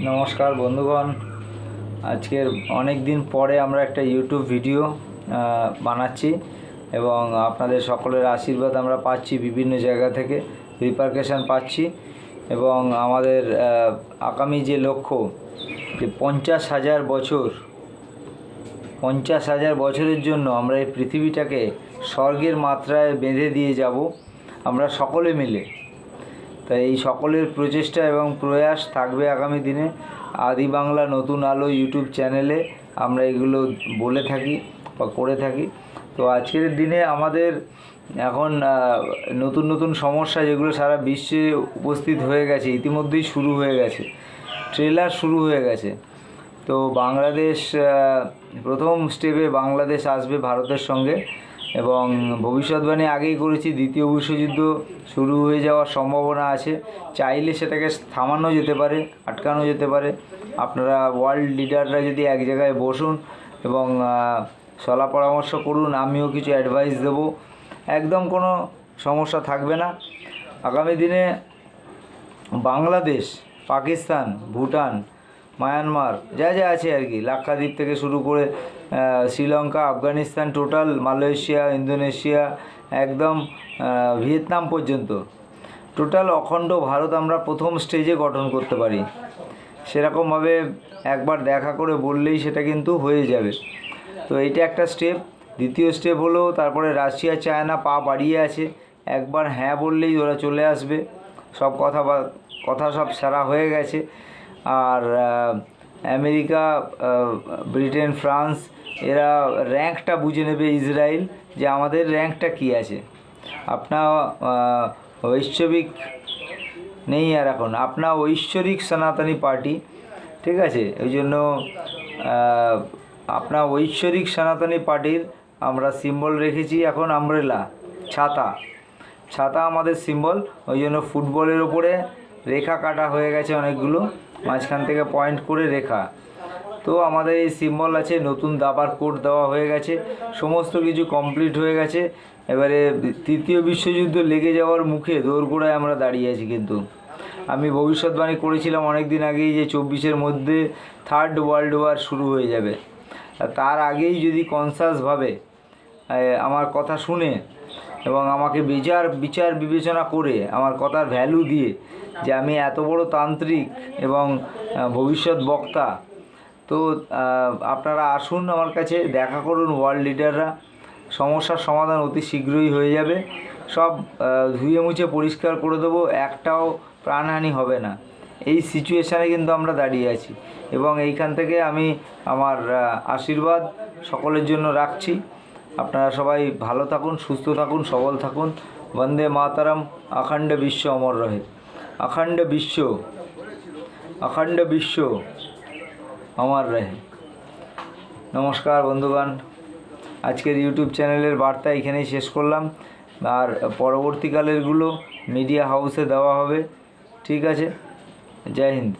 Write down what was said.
নমস্কার বন্ধুগণ, আজকের অনেক দিন পরে আমরা একটা ইউটিউব ভিডিও বানাচ্ছি এবং আপনাদের সকলের আশীর্বাদ আমরা পাচ্ছি, বিভিন্ন জায়গা থেকে রিপারকেশন পাচ্ছি এবং আমাদের আগামী যে লক্ষ্য যে 50,000 বছরের জন্য আমরা এই পৃথিবীটাকে স্বর্গের মাত্রায় বেঁধে দিয়ে যাব আমরা সকলে মিলে। তাই এই সকলের প্রচেষ্টা এবং প্রয়াস থাকবে আগামী দিনে। আদি বাংলা নতুন আলো ইউটিউব চ্যানেলে আমরা এগুলো বলে থাকি বা করে থাকি। তো আজকের দিনে আমাদের এখন নতুন নতুন সমস্যা যেগুলো সারা বিশ্বে উপস্থিত হয়ে গেছে, ইতিমধ্যেই শুরু হয়ে গেছে, ট্রেলার শুরু হয়ে গেছে। তো বাংলাদেশ প্রথম স্টেপে বাংলাদেশ আসবে ভারতের সঙ্গে এবং ভবিষ্যৎবাণী আগেই করেছি, দ্বিতীয় বিশ্বযুদ্ধ শুরু হয়ে যাওয়ার সম্ভাবনা আছে। চাইলে সেটাকে থামানো যেতে পারে, আটকানো যেতে পারে। আপনারা ওয়ার্ল্ড লিডাররা যদি এক জায়গায় বসুন এবং সলা পরামর্শ করুন, আমিও কিছু অ্যাডভাইস দেব, একদম কোনো সমস্যা থাকবে না। আগামী দিনে বাংলাদেশ, পাকিস্তান, ভুটান, মায়ানমার যা যা আছে আর কি, লাক্ষাদ্বীপ থেকে শুরু করে Sri Lanka, Afghanistan, total Malaysia, Indonesia, একদম ভিয়েতনাম পর্যন্ত টোটাল অখণ্ড ভারত আমরা প্রথম স্টেজে গঠন করতে পারি। সেরকমভাবে একবার দেখা করে বললেই সেটা কিন্তু হয়ে যাবে। তো এইটা একটা স্টেপ। দ্বিতীয় স্টেপ হলো তারপরে রাশিয়া, চায়না পা বাড়িয়ে আছে, একবার হ্যাঁ বললেই ওরা চলে আসবে। সব কথা সব সারা হয়ে গেছে। আর আমেরিকা, ব্রিটেন, ফ্রান্স এরা র্যাঙ্কটা বুঝে নেবে, ইসরায়েল, যে আমাদের র্যাঙ্কটা কী আছে। আপনার ঐশ্বরিক নেই আর এখন, আপনার ঐশ্বরিক সনাতনী পার্টি, ঠিক আছে। ওই জন্য আপনার ঐশ্বরিক সনাতনী পার্টির আমরা সিম্বল রেখেছি এখন আমব্রেলা, ছাতা আমাদের সিম্বল। ওই জন্য ফুটবলের ওপরে রেখা কাটা হয়ে গেছে অনেকগুলো, মাঝখান থেকে পয়েন্ট করে রেখা। তো আমাদের এই সিম্বল আছে, নতুন দাবার কোড দেওয়া হয়ে গেছে, সমস্ত কিছু কমপ্লিট হয়ে গেছে। এবারে তৃতীয় বিশ্বযুদ্ধ লেগে যাওয়ার মুখে দোরগোড়ায় আমরা দাঁড়িয়ে আছি। কিন্তু আমি ভবিষ্যৎবাণী করেছিলাম অনেক দিন আগেই যে 24-এর মধ্যে থার্ড ওয়ার্ল্ড ওয়ার শুরু হয়ে যাবে। তার আগেই যদি কনসাসভাবে আমার কথা শুনে এবং আমাকে বিচার বিবেচনা করে আমার কথার ভ্যালু দিয়ে, যে আমি এত বড় তান্ত্রিক এবং ভবিষ্যৎ বক্তা, তো আপনারা আসুন আমার কাছে, দেখা করুন ওয়ার্ল্ড লিডাররা, সমস্যার সমাধান অতি শীঘ্রই হয়ে যাবে। সব ধুয়ে মুছে পরিষ্কার করে দেবো, একটাও প্রাণহানি হবে না। এই সিচুয়েশানে কিন্তু আমরা দাঁড়িয়ে আছি এবং এইখান থেকে আমি আমার আশীর্বাদ সকলের জন্য রাখছি। আপনারা সবাই ভালো থাকুন, সুস্থ থাকুন, সবল থাকুন। বন্দে মাতরম। অখণ্ড বিশ্ব অমর রহে। অখণ্ড বিশ্ব অমর রহে। নমস্কার বন্ধুগণ, আজকের ইউটিউব চ্যানেলের বার্তা এখানেই শেষ করলাম। আর পরবর্তীকালেরগুলো মিডিয়া হাউসে দেওয়া হবে, ঠিক আছে। জয় হিন্দ।